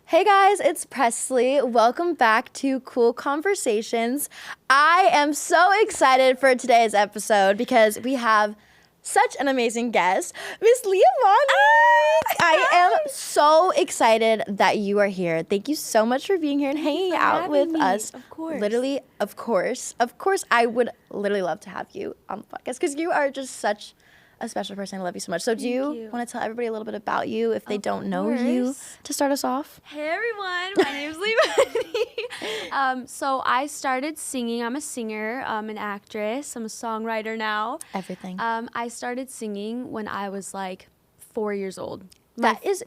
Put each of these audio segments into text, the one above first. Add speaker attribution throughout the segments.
Speaker 1: Hey guys, it's Pressley. Welcome back to Cool Conversations. I am so excited for today's episode because we have such an amazing guest, Miss Liamani. I am so excited that you are here. Thank you so much for being here and hanging out with us.
Speaker 2: Of course.
Speaker 1: Literally, of course, I would literally love to have you on the podcast because you are just such a special person. I love you so much. So do you want to tell everybody a little bit about you if they don't know you to start us off?
Speaker 2: Hey everyone, my name's Liamani. So I started singing. I'm a singer, an actress. I'm a songwriter now.
Speaker 1: Everything.
Speaker 2: I started singing when I was like 4 years old.
Speaker 1: That is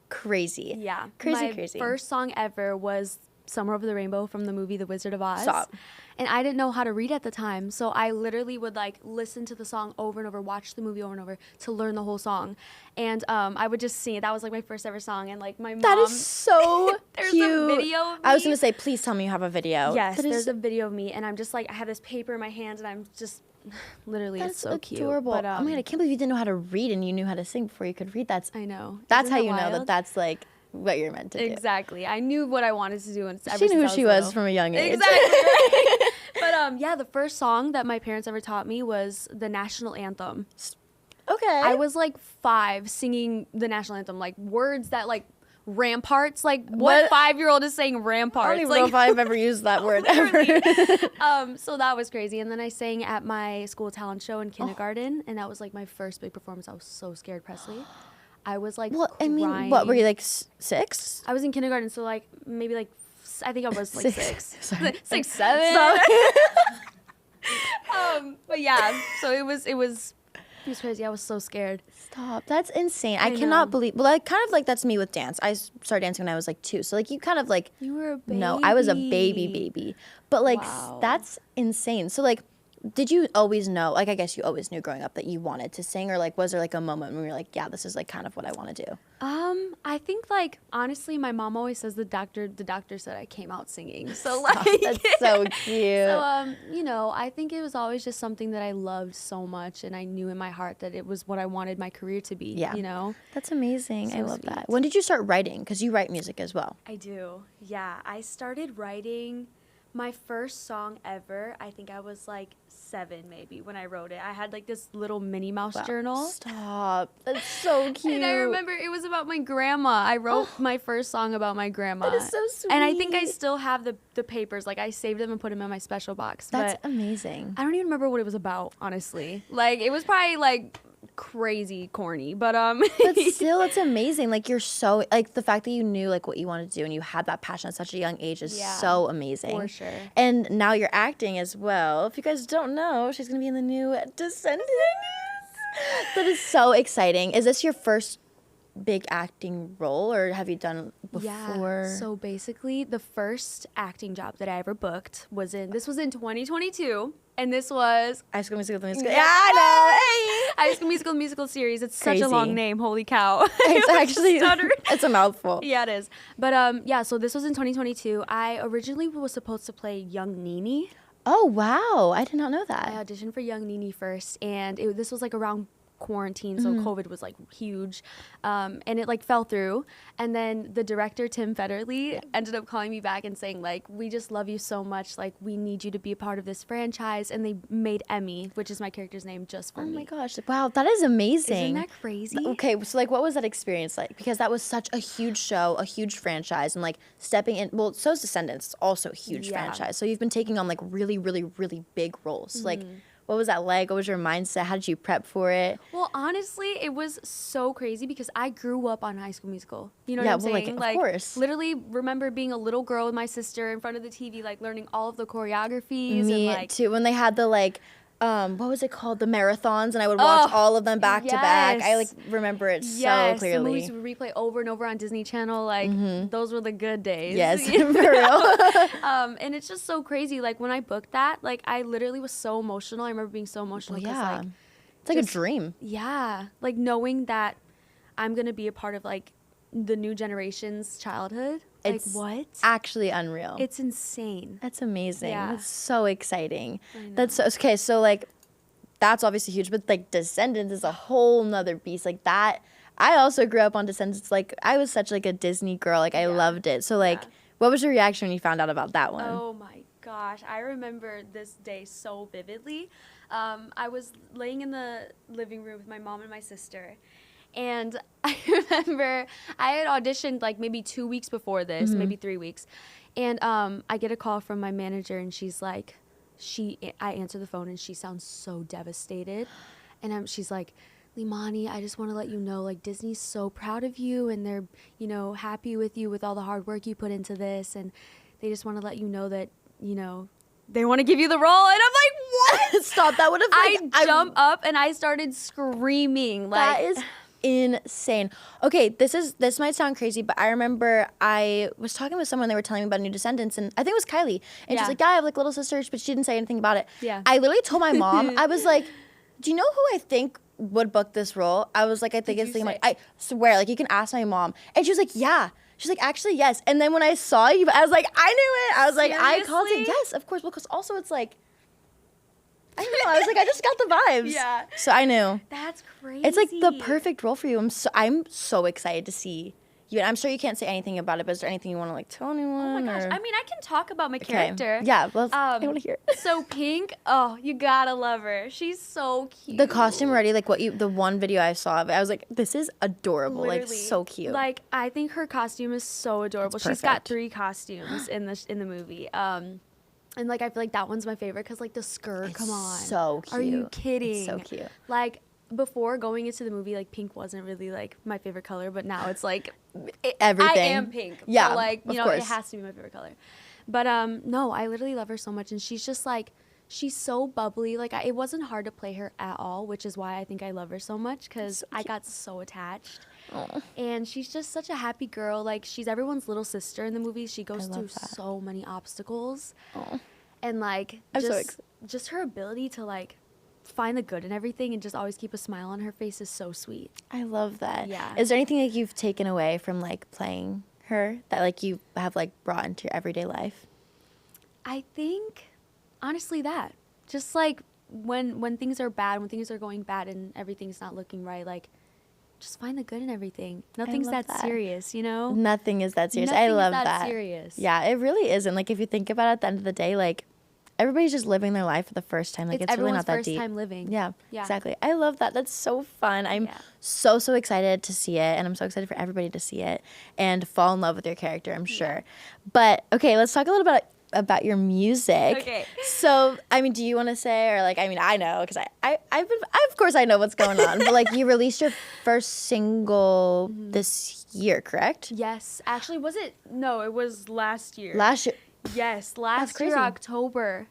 Speaker 1: crazy.
Speaker 2: Yeah.
Speaker 1: Crazy.
Speaker 2: My first song ever was Somewhere Over the Rainbow from the movie The Wizard of Oz.
Speaker 1: Stop.
Speaker 2: And I didn't know how to read at the time, so I literally would like listen to the song over and over, watch the movie over and over to learn the whole song. And I would just sing it. That was like my first ever song. And like my mom.
Speaker 1: That is so
Speaker 2: there's
Speaker 1: cute.
Speaker 2: a video of me.
Speaker 1: I was going to say, please tell me you have a video.
Speaker 2: Yes, there's a video of me, and I'm just like, I have this paper in my hands, and I'm just, literally, it's so cute.
Speaker 1: Adorable.
Speaker 2: But,
Speaker 1: oh my God, I can't believe you didn't know how to read and you knew how to sing before you could read.
Speaker 2: I know.
Speaker 1: That's how you know that that's like what you're meant to do.
Speaker 2: Exactly. I knew what I wanted to do. And
Speaker 1: she knew who she was from a young age.
Speaker 2: Exactly. But yeah, the first song that my parents ever taught me was the national anthem.
Speaker 1: Okay.
Speaker 2: I was like 5 singing the national anthem, like words that like ramparts, like what 5-year-old is saying ramparts?
Speaker 1: I don't even
Speaker 2: like,
Speaker 1: know if I've ever used that word ever.
Speaker 2: So that was crazy. And then I sang at my school talent show in kindergarten, and that was like my first big performance. I was so scared, Pressley. I was like crying.
Speaker 1: I mean, what, were you like 6?
Speaker 2: I was in kindergarten, so like maybe like I think I was like 6,
Speaker 1: Sorry.
Speaker 2: 6, 7. But yeah, so it was crazy. I was so scared.
Speaker 1: Stop. That's insane. I cannot believe. Well, kind of like that's me with dance. I started dancing when I was like 2. So like you kind of like.
Speaker 2: You were a baby.
Speaker 1: No, I was a baby. But like that's insane. So like, did you always know? Like I guess you always knew growing up that you wanted to sing, or like was there like a moment when you were like, yeah, this is like kind of what I want to do?
Speaker 2: I think like honestly, my mom always says the doctor said I came out singing. So like
Speaker 1: that's so cute.
Speaker 2: So you know, I think it was always just something that I loved so much, and I knew in my heart that it was what I wanted my career to be.
Speaker 1: Yeah,
Speaker 2: you know,
Speaker 1: that's amazing.
Speaker 2: So
Speaker 1: I love
Speaker 2: sweet.
Speaker 1: that. When did you start writing? Because you write music as well.
Speaker 2: I do. Yeah, I started writing my first song ever. I think I was like 7 maybe when I wrote it. I had like this little Minnie Mouse journal.
Speaker 1: Stop. That's so cute.
Speaker 2: And I remember it was about my grandma. I wrote my first song about my grandma.
Speaker 1: That is so sweet.
Speaker 2: And I think I still have the papers. Like I saved them and put them in my special box.
Speaker 1: That's
Speaker 2: but
Speaker 1: amazing.
Speaker 2: I don't even remember what it was about, honestly. Like it was probably like crazy corny, but
Speaker 1: but still, it's amazing. Like you're so like the fact that you knew like what you wanted to do and you had that passion at such a young age is so amazing.
Speaker 2: For sure.
Speaker 1: And now you're acting as well. If you guys don't know, she's gonna be in the new Descendants. That is so exciting. Is this your first big acting role, or have you done before?
Speaker 2: Yeah. So basically, the first acting job that I ever booked was in 2022. And this was
Speaker 1: High School Musical, the musical. Yeah, I know. Hey.
Speaker 2: High School Musical, the musical series. It's
Speaker 1: Crazy.
Speaker 2: such a long name. Holy cow!
Speaker 1: It's actually it's a mouthful.
Speaker 2: Yeah, it is. But yeah. So this was in 2022. I originally was supposed to play young Nini.
Speaker 1: Oh wow! I did not know that.
Speaker 2: I auditioned for young Nini first, and this was like around quarantine, so COVID was like huge, and it like fell through. And then the director Tim Federley ended up calling me back and saying like, we just love you so much, like we need you to be a part of this franchise. And they made Emmy, which is my character's name, just for me.
Speaker 1: Oh my gosh, wow, that is amazing.
Speaker 2: Isn't that crazy?
Speaker 1: Okay, so like what was that experience like? Because that was such a huge show, a huge franchise, and like stepping in, well, so's Descendants, it's also a huge franchise, so you've been taking on like really big roles. Like what was that like? What was your mindset? How did you prep for it?
Speaker 2: Well, honestly, it was so crazy because I grew up on High School Musical. You know what I'm saying?
Speaker 1: Like, of course.
Speaker 2: Literally remember being a little girl with my sister in front of the TV, like learning all of the choreographies.
Speaker 1: Me
Speaker 2: and, like,
Speaker 1: too. When they had the like, what was it called? The marathons, and I would watch all of them back to back. I like remember it so clearly.
Speaker 2: The movies would replay over and over on Disney Channel. Like those were the good days.
Speaker 1: Yes, for real.
Speaker 2: And it's just so crazy. Like when I booked that, like I literally was so emotional. I remember being so emotional.
Speaker 1: Well, yeah,
Speaker 2: like,
Speaker 1: it's like a dream.
Speaker 2: Yeah, like knowing that I'm gonna be a part of like the new generation's childhood.
Speaker 1: It's
Speaker 2: like what?
Speaker 1: Actually unreal.
Speaker 2: It's insane.
Speaker 1: That's amazing.
Speaker 2: Yeah.
Speaker 1: That's so exciting.
Speaker 2: I know.
Speaker 1: That's so, okay. So like, that's obviously huge, but like Descendants is a whole nother beast. Like that, I also grew up on Descendants. Like, I was such like a Disney girl. Like, I loved it. So like, what was your reaction when you found out about that one?
Speaker 2: Oh my gosh, I remember this day so vividly. I was laying in the living room with my mom and my sister, and I remember I had auditioned like maybe 2 weeks before this, maybe 3 weeks, and I get a call from my manager, and she's like, I answer the phone, and she sounds so devastated, and she's like, Liamani, I just want to let you know, like, Disney's so proud of you, and they're, you know, happy with you with all the hard work you put into this, and they just want to let you know that, you know, they want to give you the role. And I'm like, what?
Speaker 1: Stop, that would have
Speaker 2: I jump up and I started screaming. Like,
Speaker 1: that is insane. Okay, this might sound crazy, but I remember I was talking with someone, they were telling me about New Descendants, and I think it was Kylie, and she's like, yeah, I have like little sisters, but she didn't say anything about it.
Speaker 2: Yeah.
Speaker 1: I literally told my mom, I was like, do you know who I think would book this role? I was like, I think it's Liam. Like, I swear, like, you can ask my mom. And she was like, yeah. She's like, actually, yes. And then when I saw you, I was like, I knew it. I was like, I called it. Yes, of course. Because also it's like, I don't know. I was like, I just got the vibes.
Speaker 2: Yeah.
Speaker 1: So I knew.
Speaker 2: That's crazy.
Speaker 1: It's like the perfect role for you. I'm so excited to see you. And I'm sure you can't say anything about it, but is there anything you want to like tell anyone?
Speaker 2: Oh my gosh. I mean, I can talk about my character.
Speaker 1: Yeah, well, I want to hear it.
Speaker 2: So Pink, oh, you gotta love her. She's so cute.
Speaker 1: The costume already, like the one video I saw of it, I was like, this is adorable.
Speaker 2: Literally.
Speaker 1: Like, so cute.
Speaker 2: Like, I think her costume is so adorable. She's got 3 costumes in the movie. And like, I feel like that one's my favorite because like the skirt, come on.
Speaker 1: So cute.
Speaker 2: Are you kidding?
Speaker 1: It's so cute.
Speaker 2: Like, before going into the movie, like, pink wasn't really like my favorite color, but now it's like
Speaker 1: everything.
Speaker 2: I am pink.
Speaker 1: Yeah,
Speaker 2: so, like, you know,
Speaker 1: course.
Speaker 2: it has to be my favorite color. But no, I literally love her so much, and she's just like, she's so bubbly. Like, it wasn't hard to play her at all, which is why I think I love her so much because so I got so attached.
Speaker 1: Aww.
Speaker 2: And she's just such a happy girl. Like, she's everyone's little sister in the movie. She goes through so many obstacles.
Speaker 1: Aww.
Speaker 2: And like, just her ability to like find the good in everything and just always keep a smile on her face is so sweet.
Speaker 1: I love that.
Speaker 2: Yeah.
Speaker 1: Is there anything like you've taken away from like playing her that like you have like brought into your everyday life?
Speaker 2: I think honestly that just like when things are bad, when things are going bad and everything's not looking right, like just find the good in everything. Nothing's that serious, you know?
Speaker 1: Nothing is that serious.
Speaker 2: Nothing
Speaker 1: I love
Speaker 2: is
Speaker 1: that.
Speaker 2: Serious.
Speaker 1: Yeah, it really isn't. Like if you think about it at the end of the day, like everybody's just living their life for the first time. Like it's really not that deep.
Speaker 2: Everyone's first time living.
Speaker 1: Yeah, exactly. I love that. That's so fun. I'm so excited to see it, and I'm so excited for everybody to see it and fall in love with your character, I'm sure. But okay, let's talk a little bit about your music.
Speaker 2: Okay.
Speaker 1: So, I mean, do you want to say, or like, I mean, I know, because I've been, of course I know what's going on, but like you released your first single this year, correct?
Speaker 2: Yes. Actually, was it? No, it was last year.
Speaker 1: Last year.
Speaker 2: Yes, last year, October.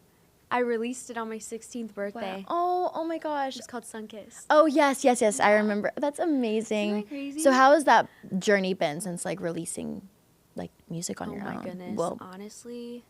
Speaker 2: I released it on my 16th birthday.
Speaker 1: Wow. Oh my gosh.
Speaker 2: It's called Sunkiss.
Speaker 1: Oh, yes. I remember. That's amazing.
Speaker 2: Isn't that crazy?
Speaker 1: So how has that journey been since like releasing like music on your own?
Speaker 2: Oh my goodness.
Speaker 1: Well,
Speaker 2: honestly,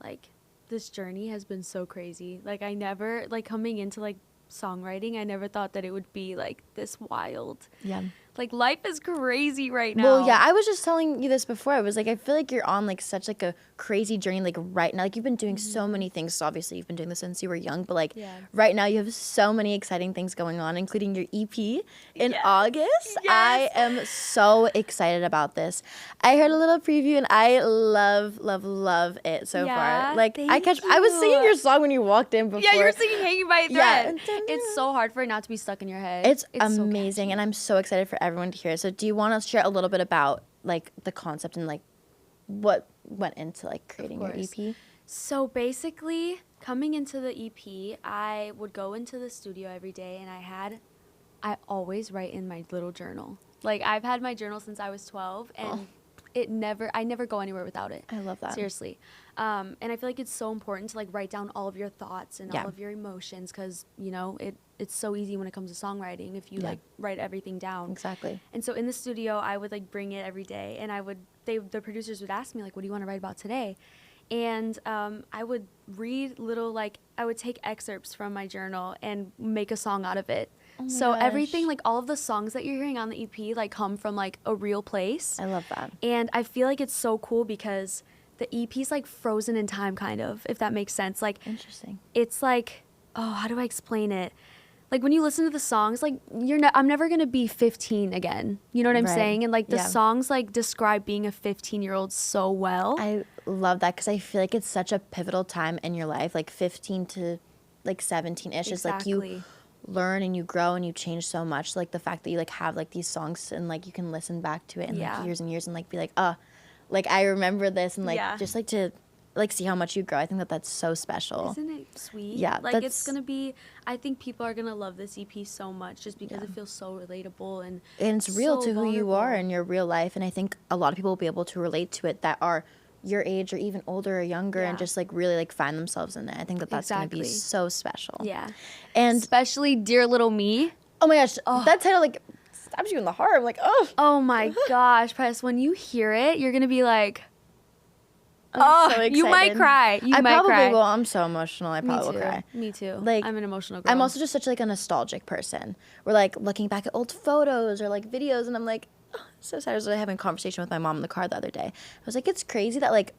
Speaker 2: like this journey has been so crazy. Like I never, like coming into like songwriting, I never thought that it would be like this wild.
Speaker 1: Yeah.
Speaker 2: Like life is crazy right now.
Speaker 1: Well, yeah, I was just telling you this before. I was like, I feel like you're on like such like a crazy journey like right now. Like you've been doing so many things. So obviously you've been doing this since you were young, but like right now you have so many exciting things going on, including your EP in August.
Speaker 2: Yes.
Speaker 1: I am so excited about this. I heard a little preview and I love it so far. Like I was singing your song when you walked in before.
Speaker 2: Yeah, you were singing Hanging by a Thread. Yeah. It's so hard for it not to be stuck in your head.
Speaker 1: It's amazing, and I'm so excited for everyone to hear it. So do you want to share a little bit about like the concept and like what went into like creating your EP?
Speaker 2: So basically, coming into the EP, I would go into the studio every day, and I always write in my little journal. Like I've had my journal since I was 12, and I never go anywhere without it.
Speaker 1: I love that.
Speaker 2: Seriously. And I feel like it's so important to like write down all of your thoughts and all of your emotions, because you know it's so easy when it comes to songwriting if you like write everything down.
Speaker 1: Exactly.
Speaker 2: And so in the studio, I would like bring it every day, and the producers would ask me like, what do you want to write about today? And I would read I would take excerpts from my journal and make a song out of it. So everything, like all of the songs that you're hearing on the EP, like come from like a real place.
Speaker 1: I love that.
Speaker 2: And I feel like it's so cool because the EP's like frozen in time, kind of, if that makes sense. Like,
Speaker 1: interesting.
Speaker 2: It's like, oh, how do I explain it? like when you listen to the songs, like I'm never gonna be 15 again. You know what I'm
Speaker 1: Right.
Speaker 2: saying? And like the
Speaker 1: Yeah.
Speaker 2: songs like describe being a 15-year-old so well.
Speaker 1: I love that because I feel like it's such a pivotal time in your life, like 15 to like 17-ish. It's like you learn and you grow and you change so much. Like the fact that you like have like these songs and like you can listen back to it in like years and years and like be like, like I remember this and like just like to like see how much you grow. I think that that's so special.
Speaker 2: Isn't it sweet?
Speaker 1: Yeah,
Speaker 2: like it's gonna be. I think people are gonna love this EP so much just because it feels so relatable and
Speaker 1: it's real
Speaker 2: so
Speaker 1: to who you are
Speaker 2: vulnerable.
Speaker 1: in your real life. And I think a lot of people will be able to relate to it that are your age or even older or younger and just like really like find themselves in it. I think that that's gonna be so special.
Speaker 2: Yeah,
Speaker 1: and
Speaker 2: especially Dear Little Me.
Speaker 1: Oh my gosh, that title like stabs you in the heart. I'm like,
Speaker 2: Oh my gosh, Press, when you hear it, you're gonna be like,
Speaker 1: I'm so
Speaker 2: you might
Speaker 1: excited.
Speaker 2: cry.
Speaker 1: I probably will. I'm so emotional. I
Speaker 2: Me
Speaker 1: probably
Speaker 2: too.
Speaker 1: will cry.
Speaker 2: Me too.
Speaker 1: Like,
Speaker 2: I'm an emotional girl.
Speaker 1: I'm also just such like a nostalgic person. We're like looking back at old photos or like videos, and I'm like, so sad. I was having a conversation with my mom in the car the other day. I was like, it's crazy that like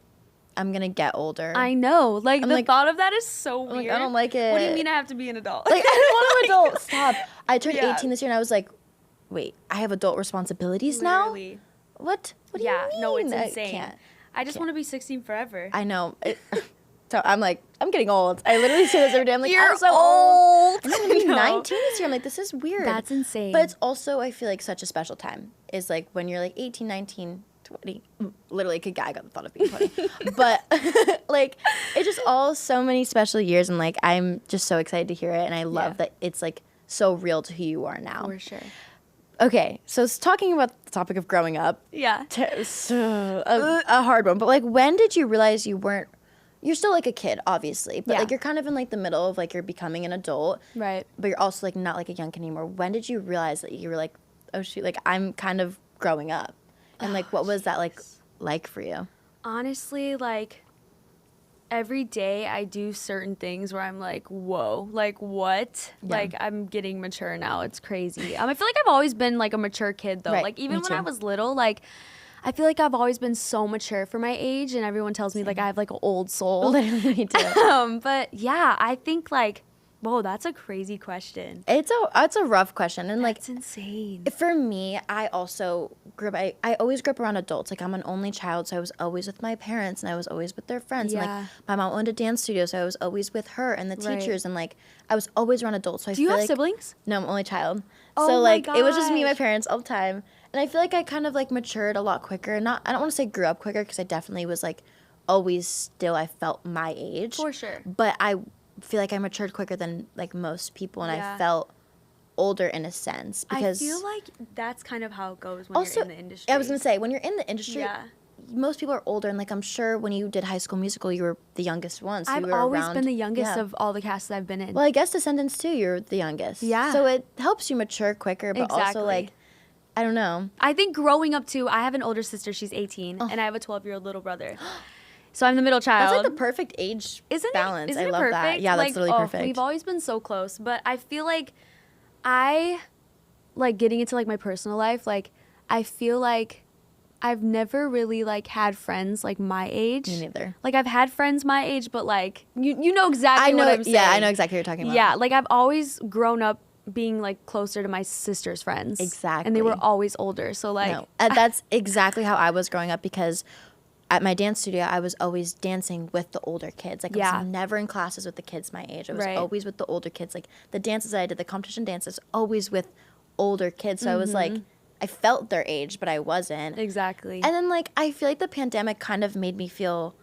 Speaker 1: I'm gonna get older.
Speaker 2: I know. Like
Speaker 1: I'm
Speaker 2: the
Speaker 1: like,
Speaker 2: thought of that is so weird.
Speaker 1: Like, I don't like it.
Speaker 2: What do you mean I have to be an adult?
Speaker 1: Like I don't want an adult. Stop. I turned
Speaker 2: Yeah.
Speaker 1: 18 this year, and I was like, wait, I have adult responsibilities
Speaker 2: Literally.
Speaker 1: now. What? What do you mean?
Speaker 2: No, it's insane.
Speaker 1: I can't.
Speaker 2: I just want to be 16 forever.
Speaker 1: I know. So I'm like, I'm getting old. I literally say this every day. I'm like,
Speaker 2: You're
Speaker 1: I'm so
Speaker 2: old.
Speaker 1: I'm gonna be 19 this year. I'm like, this is weird.
Speaker 2: That's insane.
Speaker 1: But it's also, I feel like, such a special time. Is like when you're like 18, 19, 20. Literally could gag at the thought of being 20. But like, it's just all so many special years. And like, I'm just so excited to hear it. And I love that it's like so real to who you are now.
Speaker 2: For sure.
Speaker 1: Okay, so talking about the topic of growing up.
Speaker 2: Yeah.
Speaker 1: So a hard one. But like, when did you realize you're still like a kid, obviously, but like you're kind of in like the middle of like you're becoming an adult.
Speaker 2: Right.
Speaker 1: But you're also like not like a young kid anymore. When did you realize that you were like, oh shoot, like I'm kind of growing up? And like, what was that like for you?
Speaker 2: Honestly, like every day I do certain things where I'm like, whoa, like what?
Speaker 1: Yeah.
Speaker 2: Like I'm getting mature now. It's crazy. I feel like I've always been like a mature kid though.
Speaker 1: Right,
Speaker 2: Like even
Speaker 1: me
Speaker 2: when
Speaker 1: too.
Speaker 2: I was little, like I feel like I've always been so mature for my age, and everyone tells me like I have like an old soul.
Speaker 1: Literally, me too.
Speaker 2: But yeah, I think like, whoa, that's a crazy question.
Speaker 1: It's a rough question, and like
Speaker 2: It's insane.
Speaker 1: for me, I also grew up. I always grew up around adults. Like I'm an only child, so I was always with my parents, and I was always with their friends. And,
Speaker 2: Yeah.
Speaker 1: like my mom owned a dance studio, so I was always with her and the
Speaker 2: Right.
Speaker 1: teachers, and like I was always around adults. So I
Speaker 2: Do you
Speaker 1: feel
Speaker 2: have
Speaker 1: like,
Speaker 2: siblings?
Speaker 1: No, I'm only child.
Speaker 2: Oh
Speaker 1: so
Speaker 2: my
Speaker 1: like it was just me and my
Speaker 2: gosh.
Speaker 1: parents all the time. And I feel like I kind of like matured a lot quicker. I don't want to say grew up quicker because I definitely was like always still I felt my age.
Speaker 2: For sure.
Speaker 1: But I feel like I matured quicker than like most people, and
Speaker 2: Yeah.
Speaker 1: I felt older in a sense because
Speaker 2: I feel like that's kind of how it goes when
Speaker 1: also
Speaker 2: you're in the industry.
Speaker 1: I was gonna say when you're in the industry,
Speaker 2: Yeah.
Speaker 1: most people are older, and like I'm sure when you did High School Musical, you were the youngest one. So
Speaker 2: I've
Speaker 1: you were
Speaker 2: always
Speaker 1: around,
Speaker 2: been the youngest
Speaker 1: yeah.
Speaker 2: of all the casts I've been in.
Speaker 1: Well, I guess Descendants too. You're the youngest.
Speaker 2: Yeah.
Speaker 1: So it helps you mature quicker, but also
Speaker 2: Exactly.
Speaker 1: like I don't know.
Speaker 2: I think growing up too, I have an older sister, she's 18, and I have a 12-year-old little brother. So I'm the middle child.
Speaker 1: That's like the perfect age balance.
Speaker 2: Isn't
Speaker 1: I
Speaker 2: it
Speaker 1: love
Speaker 2: perfect?
Speaker 1: that. Yeah, that's
Speaker 2: like,
Speaker 1: really perfect.
Speaker 2: We've always been so close, but I feel like I like getting into like my personal life, like I feel like I've never really like had friends like my age.
Speaker 1: Me neither.
Speaker 2: Like I've had friends my age, but like you know exactly what I'm saying.
Speaker 1: Yeah, I know exactly what you're talking about.
Speaker 2: Yeah, like I've always grown up being like closer to my sister's friends.
Speaker 1: Exactly.
Speaker 2: And they were always older. So like
Speaker 1: No, that's exactly how I was growing up because at my dance studio, I was always dancing with the older kids. Like I
Speaker 2: Yeah.
Speaker 1: was never in classes with the kids my age. I was
Speaker 2: Right.
Speaker 1: always with the older kids. Like the dances that I did, the competition dances, always with older kids. So I was like, I felt their age, but I wasn't.
Speaker 2: Exactly.
Speaker 1: And then like I feel like the pandemic kind of made me feel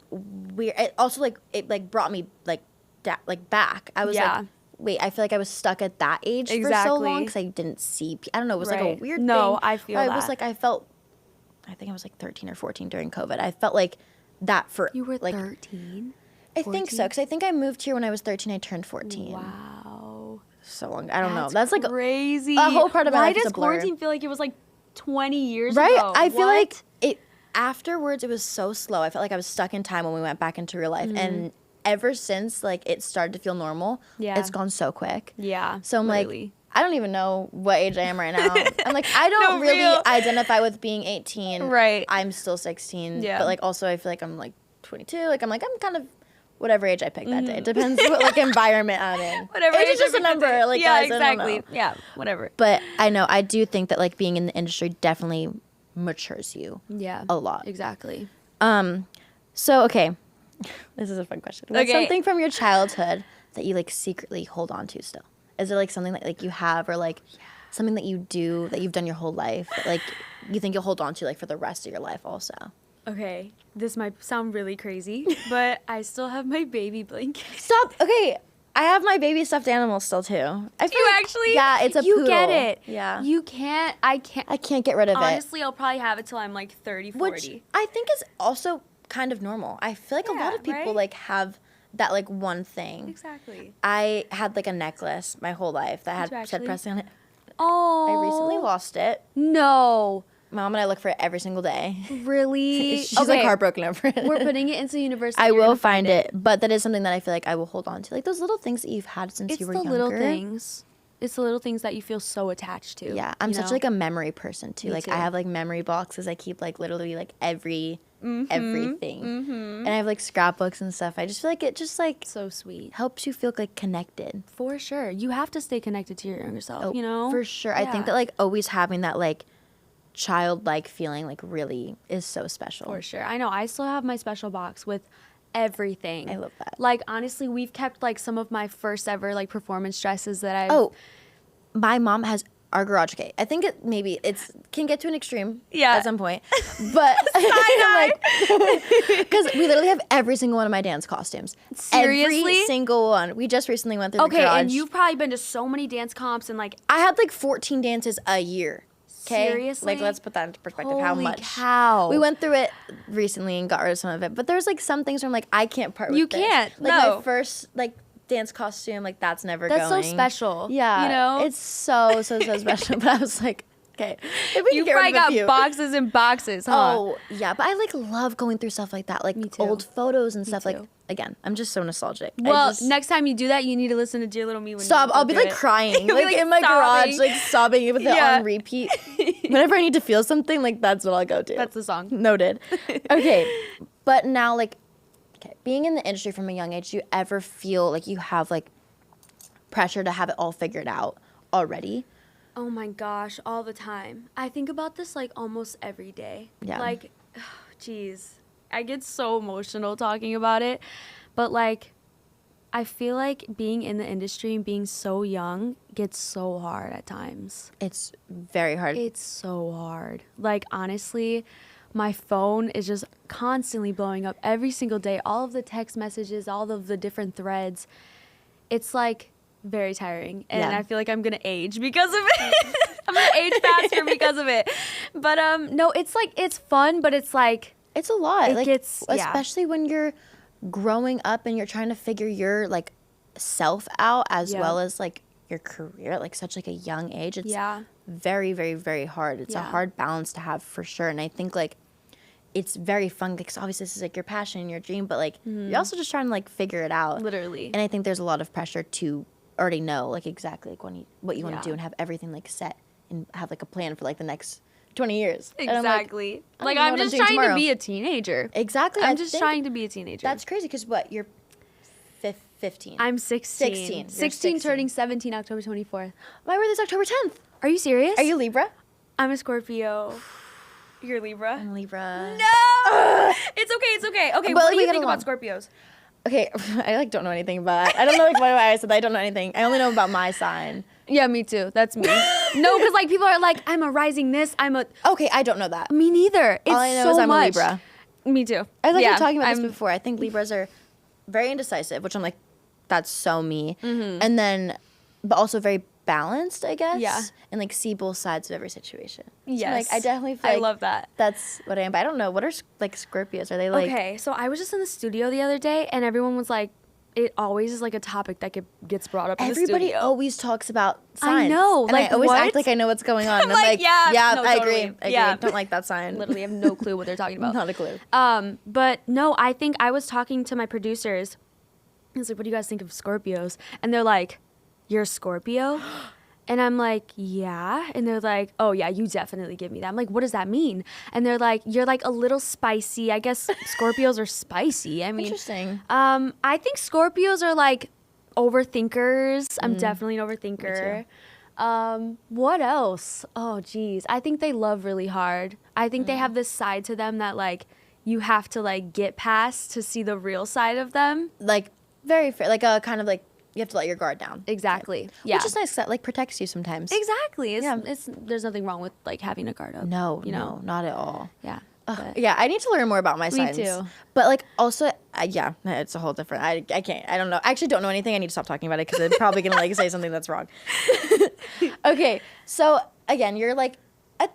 Speaker 1: weird. It also like it like brought me like back. I was
Speaker 2: Yeah.
Speaker 1: like, wait, I feel like I was stuck at that age for so
Speaker 2: Exactly.
Speaker 1: long because I didn't see. I don't know. It was like a
Speaker 2: Right.
Speaker 1: weird
Speaker 2: No,
Speaker 1: thing.
Speaker 2: I feel
Speaker 1: where I was
Speaker 2: that.
Speaker 1: like I felt. I think I was like 13 or 14 during COVID. I felt like that for
Speaker 2: you were
Speaker 1: like
Speaker 2: 13?
Speaker 1: I think so
Speaker 2: 14?
Speaker 1: because I think I moved here when I was 13. I turned 14.
Speaker 2: Wow.
Speaker 1: So long. I don't know. That's like
Speaker 2: crazy.
Speaker 1: a whole part of my
Speaker 2: Why
Speaker 1: life is
Speaker 2: does
Speaker 1: a blur.
Speaker 2: quarantine feel like it was like 20 years
Speaker 1: Right?
Speaker 2: ago?
Speaker 1: I feel
Speaker 2: What?
Speaker 1: like it afterwards it was so slow. I felt like I was stuck in time when we went back into real life. And ever since like it started to feel normal,
Speaker 2: Yeah.
Speaker 1: it's gone so quick.
Speaker 2: Yeah.
Speaker 1: So I'm
Speaker 2: literally.
Speaker 1: like I don't even know what age I am right now. I'm like I don't
Speaker 2: No,
Speaker 1: really
Speaker 2: real.
Speaker 1: identify with being 18.
Speaker 2: Right.
Speaker 1: I'm still 16.
Speaker 2: Yeah.
Speaker 1: But like also I feel like I'm like 22. Like I'm kind of whatever age I pick that day. It depends what like environment I'm in.
Speaker 2: Whatever
Speaker 1: age is just a number. Like,
Speaker 2: yeah,
Speaker 1: guys,
Speaker 2: exactly.
Speaker 1: I don't know.
Speaker 2: Yeah, whatever.
Speaker 1: But I do think that like being in the industry definitely matures you.
Speaker 2: Yeah,
Speaker 1: a lot.
Speaker 2: Exactly.
Speaker 1: So okay, this is a fun question. What's
Speaker 2: Okay.
Speaker 1: something from your childhood that you like secretly hold on to still? Is it like something that like you have or like something that you do that you've done your whole life that like you think you'll hold on to like for the rest of your life also?
Speaker 2: Okay, this might sound really crazy, but I still have my baby blanket.
Speaker 1: Stop. Okay, I have my baby stuffed animal still too. I feel
Speaker 2: You
Speaker 1: like-
Speaker 2: actually?
Speaker 1: Yeah, it's a
Speaker 2: You
Speaker 1: poodle.
Speaker 2: get it.
Speaker 1: Yeah.
Speaker 2: You can't. I can't.
Speaker 1: I can't get rid of it.
Speaker 2: Honestly, I'll probably have it till I'm like 30, 40.
Speaker 1: Which I think is also kind of normal. I feel like a lot
Speaker 2: Yeah,
Speaker 1: of people
Speaker 2: right?
Speaker 1: like have that like one thing.
Speaker 2: Exactly.
Speaker 1: I had like a necklace my whole life that
Speaker 2: Did you
Speaker 1: had said
Speaker 2: actually?
Speaker 1: Pressley on it.
Speaker 2: Oh.
Speaker 1: I recently lost it.
Speaker 2: No.
Speaker 1: Mom and I look for it every single day.
Speaker 2: Really?
Speaker 1: She's like heartbroken over it.
Speaker 2: We're putting it into university.
Speaker 1: I
Speaker 2: You're
Speaker 1: will
Speaker 2: gonna
Speaker 1: find it, but that is something that I feel like I will hold on to. Like those little things that you've had since
Speaker 2: It's
Speaker 1: you were
Speaker 2: the
Speaker 1: younger.
Speaker 2: little things. It's the little things that you feel so attached to.
Speaker 1: Yeah, I'm
Speaker 2: you
Speaker 1: such
Speaker 2: know?
Speaker 1: like a memory person too.
Speaker 2: Me
Speaker 1: Like
Speaker 2: too.
Speaker 1: I have like memory boxes. I keep like literally like everything, and I have like scrapbooks and stuff. I just feel like it just like
Speaker 2: so sweet.
Speaker 1: helps you feel like connected.
Speaker 2: For sure. You have to stay connected to your younger self, you know?
Speaker 1: For sure. I think
Speaker 2: Yeah.
Speaker 1: that like always having that like childlike feeling like really is so special.
Speaker 2: For sure. I know. I still have my special box with everything.
Speaker 1: I love that.
Speaker 2: Like, honestly, we've kept like some of my first ever like performance dresses that I've.
Speaker 1: Oh, my mom has our garage. Okay, I think it maybe it's can get to an extreme
Speaker 2: Yeah.
Speaker 1: at some point, but like because we literally have every single one of my dance costumes.
Speaker 2: Seriously?
Speaker 1: Every single one. We just recently went through the
Speaker 2: Okay,
Speaker 1: garage.
Speaker 2: and you've probably been to so many dance comps and like.
Speaker 1: I had like 14 dances a year. Okay?
Speaker 2: Seriously?
Speaker 1: Like let's put that into perspective. How
Speaker 2: Holy
Speaker 1: much?
Speaker 2: cow.
Speaker 1: We went through it recently and got rid of some of it, but there's like some things where I'm like I can't part with
Speaker 2: You
Speaker 1: this.
Speaker 2: can't,
Speaker 1: Like
Speaker 2: no.
Speaker 1: my first like dance costume, like that's never
Speaker 2: That's
Speaker 1: going.
Speaker 2: so special.
Speaker 1: Yeah,
Speaker 2: You know?
Speaker 1: it's so special. But I was like, okay, if we
Speaker 2: You
Speaker 1: can get
Speaker 2: probably
Speaker 1: rid of a
Speaker 2: got
Speaker 1: few.
Speaker 2: boxes and boxes, huh?
Speaker 1: Oh yeah, but I like love going through stuff like that, like
Speaker 2: Me too.
Speaker 1: old photos and stuff.
Speaker 2: too.
Speaker 1: Like again, I'm just so nostalgic.
Speaker 2: Well,
Speaker 1: next
Speaker 2: next time you do that, you need to listen to Dear Little Me when
Speaker 1: stop.
Speaker 2: you
Speaker 1: I'll
Speaker 2: go
Speaker 1: be
Speaker 2: through
Speaker 1: like
Speaker 2: it.
Speaker 1: crying,
Speaker 2: You'll be,
Speaker 1: like in my garage, like sobbing with it
Speaker 2: Yeah.
Speaker 1: on repeat. Whenever I need to feel something, like that's what I'll go to.
Speaker 2: That's the song.
Speaker 1: Noted. Okay, but now like, okay, being in the industry from a young age, do you ever feel like you have like pressure to have it all figured out already?
Speaker 2: Oh my gosh, all the time. I think about this like almost every day.
Speaker 1: Yeah.
Speaker 2: Like, geez, I get so emotional talking about it. But like, I feel like being in the industry and being so young gets so hard at times.
Speaker 1: It's very hard.
Speaker 2: It's so hard. Like, honestly, my phone is just constantly blowing up every single day. All of the text messages, all of the different threads. It's like very tiring. And
Speaker 1: Yeah.
Speaker 2: I feel like I'm going to age because of it. I'm going to age faster because of it. But no, it's like, it's fun, but it's like,
Speaker 1: It's a lot.
Speaker 2: It
Speaker 1: like,
Speaker 2: gets- yeah.
Speaker 1: especially when you're growing up and you're trying to figure your like self out as
Speaker 2: Yeah.
Speaker 1: well as like your career at like such like a young age. It's
Speaker 2: yeah.
Speaker 1: very, very, very hard. It's a
Speaker 2: Yeah.
Speaker 1: hard balance to have for sure. And I think like it's very fun because obviously this is like your passion and your dream, but like you're also just trying to like figure it out.
Speaker 2: Literally.
Speaker 1: And I think there's a lot of pressure to already know like exactly like what you want
Speaker 2: Yeah.
Speaker 1: to do and have everything like set and have like a plan for like the next 20 years. And I'm like,
Speaker 2: Exactly.
Speaker 1: I don't
Speaker 2: Like,
Speaker 1: even know
Speaker 2: I'm
Speaker 1: what I'm
Speaker 2: just
Speaker 1: doing
Speaker 2: trying
Speaker 1: tomorrow.
Speaker 2: to be a teenager.
Speaker 1: exactly.
Speaker 2: I'm
Speaker 1: I
Speaker 2: just
Speaker 1: think
Speaker 2: trying to be a teenager.
Speaker 1: That's crazy because what? You're 15.
Speaker 2: I'm 16.
Speaker 1: 16. You're
Speaker 2: 16
Speaker 1: 16.
Speaker 2: turning 17 October 24th.
Speaker 1: My birthday's October 10th.
Speaker 2: Are you serious?
Speaker 1: Are you Libra?
Speaker 2: I'm a Scorpio. You're Libra?
Speaker 1: I'm Libra.
Speaker 2: No! It's okay, it's okay. Okay,
Speaker 1: But,
Speaker 2: what
Speaker 1: like,
Speaker 2: do
Speaker 1: we
Speaker 2: you
Speaker 1: get
Speaker 2: think about
Speaker 1: along.
Speaker 2: Scorpios?
Speaker 1: Okay, I like don't know anything about. I don't know like why I said that. I don't know anything. I only know about my sign.
Speaker 2: Yeah, me too. That's me. No, because like people are like, I'm a rising this, I'm a...
Speaker 1: Okay, I don't know that.
Speaker 2: Me neither. It's
Speaker 1: All I know
Speaker 2: so
Speaker 1: is I'm
Speaker 2: much.
Speaker 1: a Libra.
Speaker 2: Me too.
Speaker 1: I was actually
Speaker 2: Yeah,
Speaker 1: talking about this
Speaker 2: I'm-
Speaker 1: before. I think Libras are very indecisive, which I'm like, that's so me. And then, but also very balanced, I guess.
Speaker 2: Yeah.
Speaker 1: And like see both sides of every situation. So,
Speaker 2: Yes.
Speaker 1: like I definitely feel
Speaker 2: I
Speaker 1: like
Speaker 2: love that.
Speaker 1: That's what I am. But I don't know. What are like Scorpios? Are they like?
Speaker 2: Okay, so I was just in the studio the other day and everyone was like, it always is like a topic that gets brought up in the
Speaker 1: Everybody
Speaker 2: studio.
Speaker 1: always talks about
Speaker 2: I
Speaker 1: signs.
Speaker 2: know,
Speaker 1: And
Speaker 2: like,
Speaker 1: I always
Speaker 2: what?
Speaker 1: act like I know what's going on. And I'm
Speaker 2: like,
Speaker 1: like,
Speaker 2: yeah, no,
Speaker 1: I
Speaker 2: totally.
Speaker 1: agree.
Speaker 2: Yeah.
Speaker 1: Don't like that sign.
Speaker 2: Literally have no clue what they're talking about.
Speaker 1: Not a clue.
Speaker 2: But no, I think I was talking to my producers. I was like, what do you guys think of Scorpios? And they're like, you're a Scorpio? And I'm like, yeah. And they're like, oh, yeah, you definitely give me that. I'm like, what does that mean? And they're like, you're like a little spicy. I guess Scorpios are spicy. I mean,
Speaker 1: Interesting.
Speaker 2: I think Scorpios are like overthinkers. I'm definitely an overthinker. What else? Oh, geez. I think they love really hard. I think they have this side to them that like you have to like get past to see the real side of them.
Speaker 1: Like, very fair. Like, a kind of like, you have to let your guard down.
Speaker 2: Exactly. Yeah.
Speaker 1: Which is nice. That, like, protects you sometimes.
Speaker 2: Exactly. It's there's nothing wrong with like having a guard up.
Speaker 1: No,
Speaker 2: you know?
Speaker 1: no, not at all.
Speaker 2: Yeah.
Speaker 1: Yeah, I need to learn more about my signs.
Speaker 2: too.
Speaker 1: But, like, also, yeah, it's a whole different, I can't, I don't know. I actually don't know anything. I need to stop talking about it because I'm probably going to, like, say something that's wrong. Okay, so, again, you're, like, at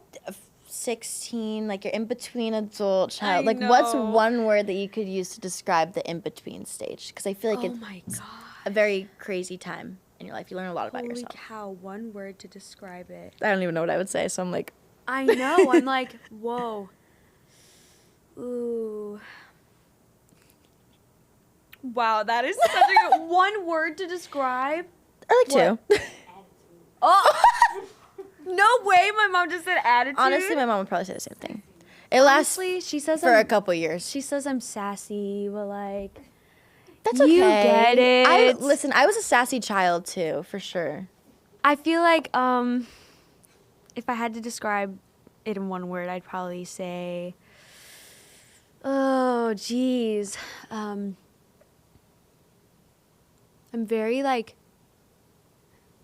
Speaker 1: 16, like, you're in between adult, child. Like, what's
Speaker 2: know.
Speaker 1: one word that you could use to describe the in-between stage? Because I feel like
Speaker 2: Oh
Speaker 1: it's
Speaker 2: my God.
Speaker 1: a very crazy time in your life. You learn a lot about
Speaker 2: Holy
Speaker 1: yourself.
Speaker 2: cow, one word to describe it.
Speaker 1: I don't even know what I would say, so I'm like,
Speaker 2: I know. I'm like, whoa. Ooh. Wow, that is such a good one word to describe.
Speaker 1: or like
Speaker 2: What?
Speaker 1: two.
Speaker 2: Oh. No way, my mom just said attitude.
Speaker 1: Honestly, my mom would probably say the same thing. It lasts
Speaker 2: Honestly, she says
Speaker 1: for a couple years.
Speaker 2: She says I'm sassy, but like
Speaker 1: That's okay.
Speaker 2: You get it.
Speaker 1: Listen, I was a sassy child too, for sure.
Speaker 2: I feel like if I had to describe it in one word, I'd probably say oh geez. I'm very like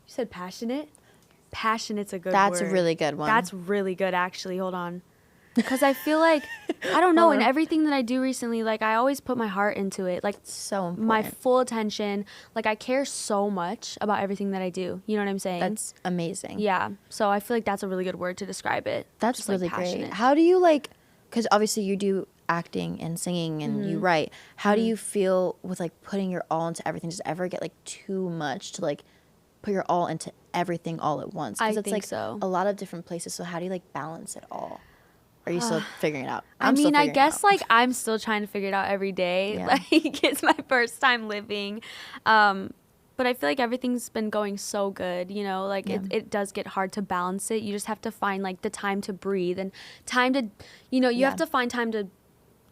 Speaker 2: you said passionate? Passionate's a good
Speaker 1: That's
Speaker 2: word.
Speaker 1: a really good one.
Speaker 2: That's really good actually. Hold on. Because I feel like I don't know, in
Speaker 1: Uh-huh.
Speaker 2: everything that I do recently, like I always put my heart into it. Like
Speaker 1: so important.
Speaker 2: my full attention. Like I care so much about everything that I do. You know what I'm saying?
Speaker 1: That's amazing.
Speaker 2: Yeah. So I feel like that's a really good word to describe it.
Speaker 1: That's
Speaker 2: Just, like,
Speaker 1: really great.
Speaker 2: passionate.
Speaker 1: How do you like, because obviously you do acting and singing and
Speaker 2: Mm-hmm.
Speaker 1: you write. How do you feel with like putting your all into everything? Does it ever get like too much to like put your all into everything all at once?
Speaker 2: I
Speaker 1: Because it's
Speaker 2: think
Speaker 1: like
Speaker 2: so.
Speaker 1: a lot of different places. So how do you like balance it all? Are you still figuring it out?
Speaker 2: I
Speaker 1: I'm still
Speaker 2: mean, I
Speaker 1: figuring it
Speaker 2: guess
Speaker 1: out.
Speaker 2: like I'm still trying to figure it out every day.
Speaker 1: Yeah.
Speaker 2: Like it's my first time living. But I feel like everything's been going so good, you know, like
Speaker 1: Yeah.
Speaker 2: it does get hard to balance it. You just have to find like the time to breathe and time to, you know, you
Speaker 1: Yeah.
Speaker 2: have to find time to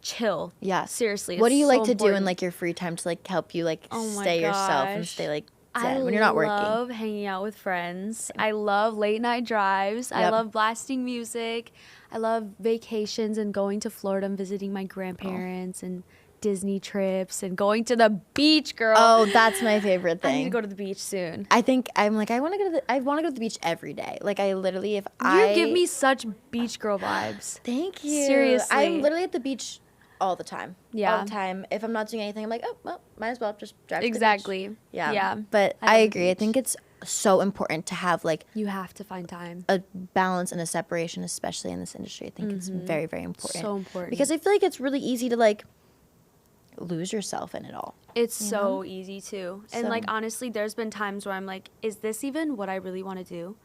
Speaker 2: chill.
Speaker 1: Yeah.
Speaker 2: Seriously.
Speaker 1: What do
Speaker 2: it's
Speaker 1: you
Speaker 2: so
Speaker 1: like to do in
Speaker 2: important.
Speaker 1: like your free time to like help you like
Speaker 2: Oh my
Speaker 1: stay yourself and
Speaker 2: gosh.
Speaker 1: stay like
Speaker 2: I
Speaker 1: zen when you're not working?
Speaker 2: love hanging out with friends. I love late night drives. I
Speaker 1: Yep.
Speaker 2: love blasting music. I love vacations and going to Florida and visiting my grandparents and Disney trips and going to the beach, girl.
Speaker 1: Oh, that's my favorite
Speaker 2: I
Speaker 1: thing.
Speaker 2: need to go to the beach soon.
Speaker 1: I think I'm like I want to go to the beach every day. Like I literally if
Speaker 2: You give me such beach girl vibes.
Speaker 1: Thank you.
Speaker 2: Seriously.
Speaker 1: I'm literally at the beach all the time.
Speaker 2: Yeah.
Speaker 1: All the time. If I'm not doing anything, I'm like, oh well, might as well just drive to the beach.
Speaker 2: Exactly.
Speaker 1: Yeah.
Speaker 2: Yeah.
Speaker 1: But
Speaker 2: I
Speaker 1: I
Speaker 2: love the
Speaker 1: agree. I
Speaker 2: beach.
Speaker 1: think it's so important to have like
Speaker 2: You have to find time.
Speaker 1: a balance and a separation, especially in this industry. I think it's very, very important.
Speaker 2: So important.
Speaker 1: Because I feel like it's really easy to like lose yourself in it all.
Speaker 2: It's so easy too. And
Speaker 1: So-
Speaker 2: like honestly, there's been times where I'm like, is this even what I really want to do?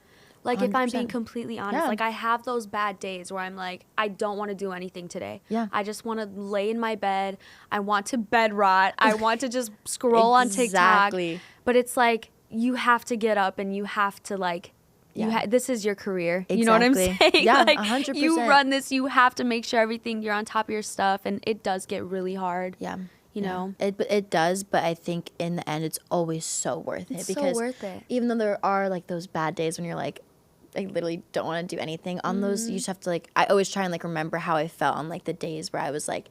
Speaker 2: Like if I'm being
Speaker 1: 100%.
Speaker 2: completely honest,
Speaker 1: Yeah.
Speaker 2: like I have those bad days where I'm like, I don't want to do anything today.
Speaker 1: Yeah.
Speaker 2: I just want to lay in my bed. I want to bed rot. I want to just scroll on TikTok.
Speaker 1: Exactly.
Speaker 2: But it's like you have to get up and you have to like
Speaker 1: Yeah.
Speaker 2: this is your career. You know what I'm
Speaker 1: Exactly.
Speaker 2: saying?
Speaker 1: Yeah,
Speaker 2: like
Speaker 1: 100%.
Speaker 2: you run this, you have to make sure everything you're on top of your stuff and it does get really hard.
Speaker 1: Yeah.
Speaker 2: You
Speaker 1: Yeah.
Speaker 2: know?
Speaker 1: It does, but I think in the end it's always so worth it.
Speaker 2: It's so
Speaker 1: because
Speaker 2: worth it.
Speaker 1: even though there are like those bad days when you're like, I literally don't want to do anything. On those you just have to like I always try and like remember how I felt on like the days where I was like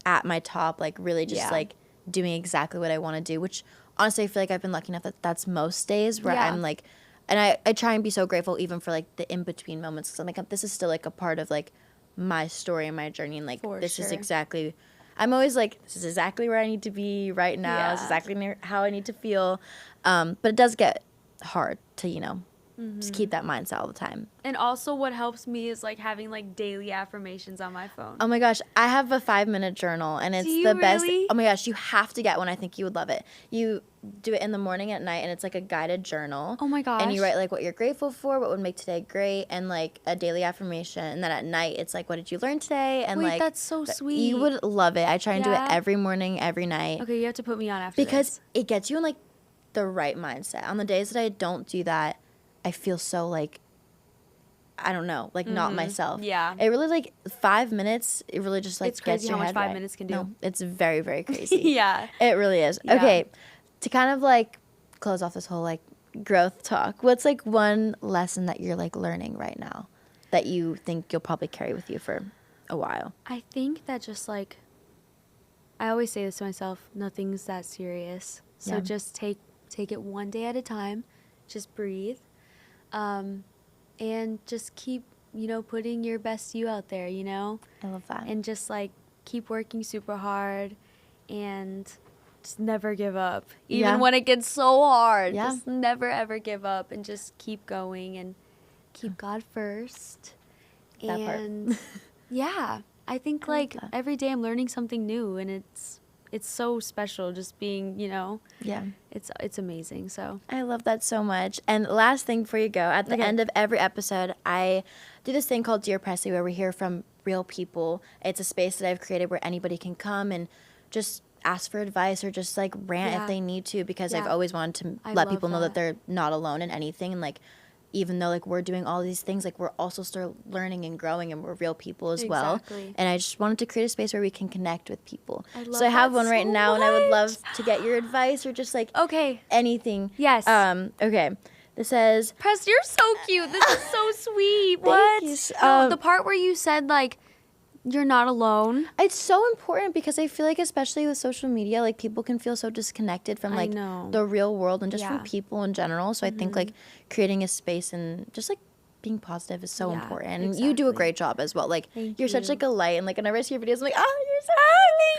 Speaker 1: at my top, like really just
Speaker 2: Yeah.
Speaker 1: like doing exactly what I want to do, which honestly I feel like I've been lucky enough that that's most days where
Speaker 2: Yeah.
Speaker 1: I'm like, and I try and be so grateful even for like the in-between moments because I'm like, this is still like a part of like my story and my journey and like
Speaker 2: For
Speaker 1: this is
Speaker 2: sure.
Speaker 1: exactly I'm always like, this is exactly where I need to be right now. This is
Speaker 2: Yeah.
Speaker 1: exactly how I need to feel. But it does get hard to, you know, just keep that mindset all the time.
Speaker 2: And also what helps me is like having like daily affirmations on my phone.
Speaker 1: Oh my gosh, I have a 5-minute journal and it's
Speaker 2: Do you
Speaker 1: the best.
Speaker 2: really?
Speaker 1: Oh my gosh, you have to get one. I think you would love it. You do it in the morning, at night, and it's like a guided journal.
Speaker 2: Oh my gosh.
Speaker 1: And you write like what you're grateful for, what would make today great, and like a daily affirmation. And then at night, it's like, what did you learn today? And
Speaker 2: Wait,
Speaker 1: like
Speaker 2: that's so sweet.
Speaker 1: You would love it. I try and do it
Speaker 2: Yeah?
Speaker 1: every morning, every night.
Speaker 2: Okay, you have to put me on after
Speaker 1: Because
Speaker 2: this.
Speaker 1: it gets you in like the right mindset. On the days that I don't do that, I feel so like, I don't know, like not myself.
Speaker 2: Yeah.
Speaker 1: It really like 5 minutes, it really just like
Speaker 2: It's crazy
Speaker 1: gets your
Speaker 2: how much
Speaker 1: head
Speaker 2: 5
Speaker 1: right.
Speaker 2: minutes can do.
Speaker 1: No, it's very, very crazy.
Speaker 2: Yeah.
Speaker 1: It really is.
Speaker 2: Yeah.
Speaker 1: Okay, to kind of like close off this whole like growth talk, what's like one lesson that you're like learning right now that you think you'll probably carry with you for a while?
Speaker 2: I think that just like, I always say this to myself, nothing's that serious. So
Speaker 1: Yeah.
Speaker 2: just take it one day at a time, just breathe, and just keep, putting your best you out there,
Speaker 1: I love that.
Speaker 2: and just like keep working super hard and just never give up. Even
Speaker 1: Yeah.
Speaker 2: when it gets so hard,
Speaker 1: Yeah.
Speaker 2: just never ever give up and just keep going and keep God first.
Speaker 1: That part.
Speaker 2: And yeah, I think
Speaker 1: I love
Speaker 2: like
Speaker 1: that.
Speaker 2: every day I'm learning something new, and it's so special just being,
Speaker 1: Yeah.
Speaker 2: it's amazing. So
Speaker 1: I love that so much. And last thing before you go, at the
Speaker 2: Okay.
Speaker 1: end of every episode, I do this thing called Dear Pressley where we hear from real people. It's a space that I've created where anybody can come and just ask for advice or just like rant
Speaker 2: Yeah.
Speaker 1: if they need to, because I've
Speaker 2: Yeah.
Speaker 1: always wanted to
Speaker 2: I
Speaker 1: let
Speaker 2: love
Speaker 1: people know that
Speaker 2: that.
Speaker 1: they're not alone in anything. And like, even though like we're doing all these things, like we're also still learning and growing, and we're real people as well.
Speaker 2: Exactly.
Speaker 1: And I just wanted to create a space where we can connect with people.
Speaker 2: I love
Speaker 1: So I have
Speaker 2: that
Speaker 1: one right
Speaker 2: so
Speaker 1: now, and I would love
Speaker 2: much.
Speaker 1: to get your advice or just like
Speaker 2: okay,
Speaker 1: anything.
Speaker 2: Yes.
Speaker 1: Okay. This says,
Speaker 2: Press, you're so cute. This is so sweet. What?
Speaker 1: you.
Speaker 2: No, the part where you said like you're not alone.
Speaker 1: it's so important because I feel like, especially with social media, like people can feel so disconnected from
Speaker 2: I
Speaker 1: like
Speaker 2: know.
Speaker 1: the real world and just
Speaker 2: Yeah.
Speaker 1: from people in general. So I think like creating a space and just like being positive is so
Speaker 2: Yeah,
Speaker 1: important. And you do a
Speaker 2: exactly.
Speaker 1: great job as well. Like
Speaker 2: Thank
Speaker 1: you're such
Speaker 2: you.
Speaker 1: like a light, and like whenever I see your videos, I'm like, oh, you're so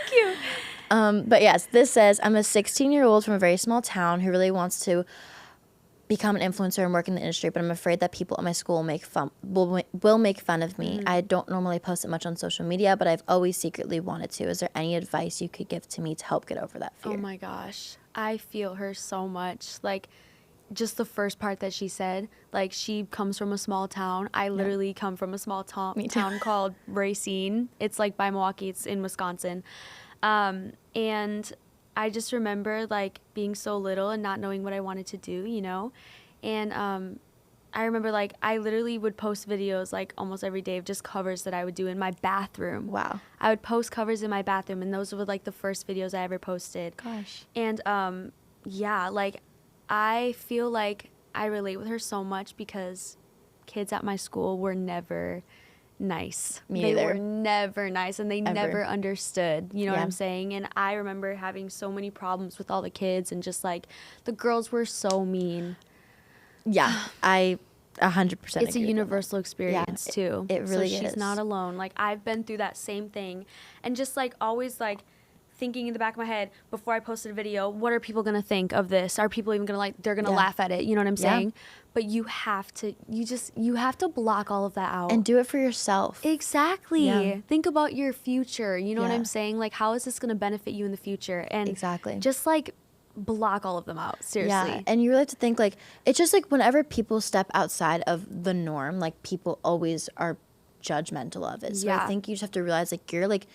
Speaker 2: Thank you.
Speaker 1: But yes, this says, I'm a 16-year-old from a very small town who really wants to become an influencer and work in the industry, but I'm afraid that people at my school will make fun of me. I don't normally post it much on social media, but I've always secretly wanted to. Is there any advice you could give to me to help get over that fear?
Speaker 2: Oh my gosh. I feel her so much. Like, just the first part that she said, like, she comes from a small town. I literally come from a small
Speaker 1: Me too.
Speaker 2: town called Racine. It's like by Milwaukee. It's in Wisconsin. And I just remember like being so little and not knowing what I wanted to do, And I remember like I literally would post videos like almost every day of just covers that I would do in my bathroom.
Speaker 1: Wow.
Speaker 2: I would post covers in my bathroom, and those were like the first videos I ever posted.
Speaker 1: Gosh.
Speaker 2: And yeah, like I feel like I relate with her so much because kids at my school were never nice.
Speaker 1: Me
Speaker 2: they
Speaker 1: either.
Speaker 2: were never nice, and they
Speaker 1: Ever.
Speaker 2: never understood. You know what
Speaker 1: Yeah.
Speaker 2: I'm saying? And I remember having so many problems with all the kids, and just like the girls were so mean.
Speaker 1: Yeah, I 100%
Speaker 2: It's a
Speaker 1: agree with that.
Speaker 2: universal experience
Speaker 1: it-
Speaker 2: too.
Speaker 1: it really
Speaker 2: so she's
Speaker 1: is.
Speaker 2: not alone. Like I've been through that same thing, and just like always like thinking in the back of my head before I posted a video, what are people gonna think of this? Are people even gonna like? They're gonna
Speaker 1: Yeah.
Speaker 2: laugh at it. You know what I'm
Speaker 1: Yeah.
Speaker 2: saying? But you have to block all of that out.
Speaker 1: And do it for yourself.
Speaker 2: Exactly.
Speaker 1: Yeah.
Speaker 2: Think about your future. You know what
Speaker 1: Yeah.
Speaker 2: I'm saying? Like, how is this going to benefit you in the future? And
Speaker 1: Exactly.
Speaker 2: just like block all of them out. Seriously.
Speaker 1: Yeah, and you really have to think like, it's just like whenever people step outside of the norm, like people always are judgmental of it. So I
Speaker 2: Yeah.
Speaker 1: think you just have to realize like you're like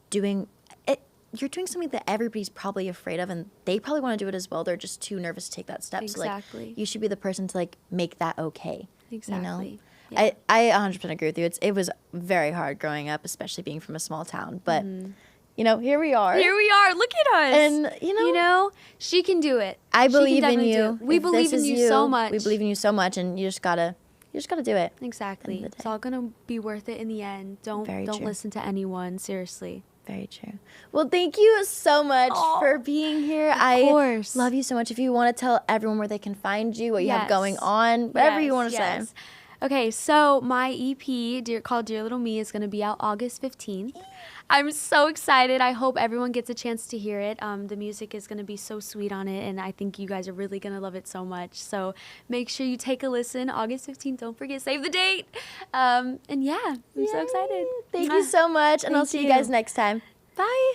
Speaker 1: doing it. You're doing something that everybody's probably afraid of, and they probably want to do it as well. They're just too nervous to take that step. So
Speaker 2: Exactly.
Speaker 1: like, you should be the person to like make that okay.
Speaker 2: Exactly.
Speaker 1: You know?
Speaker 2: Yeah.
Speaker 1: I 100% agree with you. It was very hard growing up, especially being from a small town. But here we are.
Speaker 2: Here we are. Look at us.
Speaker 1: And
Speaker 2: she can do it.
Speaker 1: I
Speaker 2: She can
Speaker 1: believe in
Speaker 2: definitely do
Speaker 1: you.
Speaker 2: it. We
Speaker 1: If
Speaker 2: believe
Speaker 1: this
Speaker 2: in
Speaker 1: is
Speaker 2: you so much.
Speaker 1: We believe in you so much, and you just gotta do it.
Speaker 2: Exactly.
Speaker 1: End of the
Speaker 2: It's
Speaker 1: day.
Speaker 2: all gonna be worth it in the end. Don't
Speaker 1: Very true.
Speaker 2: listen to anyone. Seriously.
Speaker 1: Very true. Well, thank you so much
Speaker 2: Aw,
Speaker 1: for being here.
Speaker 2: course.
Speaker 1: I love you so much. If you want to tell everyone where they can find you, what you have
Speaker 2: Yes.
Speaker 1: going on, whatever you want to
Speaker 2: Yes.
Speaker 1: say.
Speaker 2: Okay, so my EP, called Dear Little Me, is going to be out August 15th. I'm so excited. I hope everyone gets a chance to hear it. The music is going to be so sweet on it, and I think you guys are really going to love it so much. So make sure you take a listen. August 15th. Don't forget, save the date. And yeah, I'm so excited.
Speaker 1: Thank you so much, and I'll
Speaker 2: Thank
Speaker 1: see you
Speaker 2: you.
Speaker 1: guys next time.
Speaker 2: Bye.